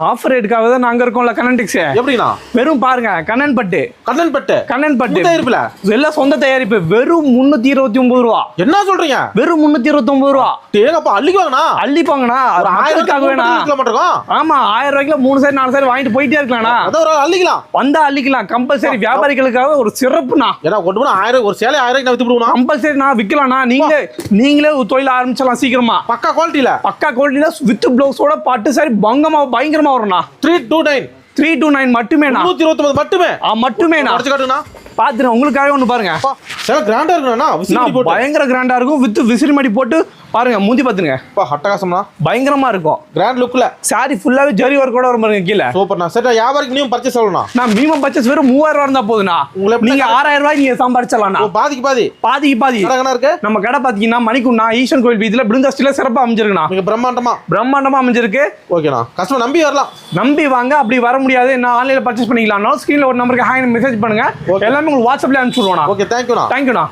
Offer ரேட்டுக்காக தான் நாங்க இருக்கோம்ல கண்ணன் டெக்ஸ். எப்படிண்ணா? வெறும் பாருங்க கண்ணன் பட்டு தயாரிப்புல எல்லாம் சொந்த தயாரிப்பு வெறும் 329 ரூபா. என்ன சொல்றீங்க? வெறும் 329 ரூபா. டேங்கப்பா அள்ளிக்குவாங்கண்ணா. அள்ளிப்பாங்கண்ணா. 1000 வேணா. ஆமா 1000 ரூபாய்க்குல 3 சைடு 4 சைடு வாங்கிட்டு போயிட்டே இருக்கலாம்ண்ணா. அள்ளிக்கலாம் வந்தா அள்ளிக்கலாம். கம்பல்சரி வியாபாரிகளுக்காக ஒரு சிறப்புண்ணா. ஏன்னா கொண்டு போனா 1000 ஒரு சேலை 1000 வித்து விடுவோம். கம்பல்சரி நான் விக்கலாம்ண்ணா. நீங்களே ஒரு தொழில் ஆரம்பிச்சலாம் சீக்கிரமா. பக்கா குவாலிட்டில வித் பிளவுஸோட பட்டு சாரி பயங்கரமா வரும்ண்ணா. 329 மட்டுமே. 329 மட்டுமே. மட்டுமேண்ணா. அடிச்சு காட்டுங்கண்ணா. பாத்துறேன் உங்களுக்காக ஒண்ணு பாருங்க. சேலை கிராண்டா இருக்குண்ணா. பயங்கர கிராண்டா இருக்கும். வித் விசிறி மடி போட்டு பாருங்க. முந்தி பாத்துங்க. அட்டகாசம்னா பயங்கரமா இருக்கும். கிராண்ட் லுக்ல சாரி ஃபுல்லாவே ஜரி ஒர்க்கோட வரும் பாருங்க கீழ. சூப்பர்ண்ணா. சரி வியாபாரிக்கு மினிமம் பர்ச்சேஸ் சொல்லணும். நான் மினிமம் பர்ச்சேஸ் வெறும் 3000 ரூபாய் இருந்தா போதுண்ணா. நீங்க 6000 ரூபாய் நீங்க சம்பாதிச்சலாம்ண்ணா. பாதிக்கு பாதி இருக்கு. நம்ம கடை பாத்தீங்கன்னா மணிக்குண்ணா ஈஸ்வரன் கோயில் வீதியில பிருந்தாஸ்டில சிறப்பா அமைஞ்சிருக்குண்ணா. நீங்க பிரம்மாண்டமா அமைஞ்சிருக்கு. ஓகேண்ணா. கஸ்டமர் நம்பி வரலாம். நம்பி வாங்க. அப்படி வர முடியாது நான் ஆன்லைன்ல பர்ச்சேஸ் பண்ணிக்கலாம். ஸ்கிரீன்ல ஒரு நம்பருக்கு ஹாய் மெசேஜ் பண்ணுங்க. எல்லாமே உங்களுக்கு வாட்ஸ்அப்ல அனுப்பிச்சு விடுவோம். ஓகே தேங்க்யூண்ணா.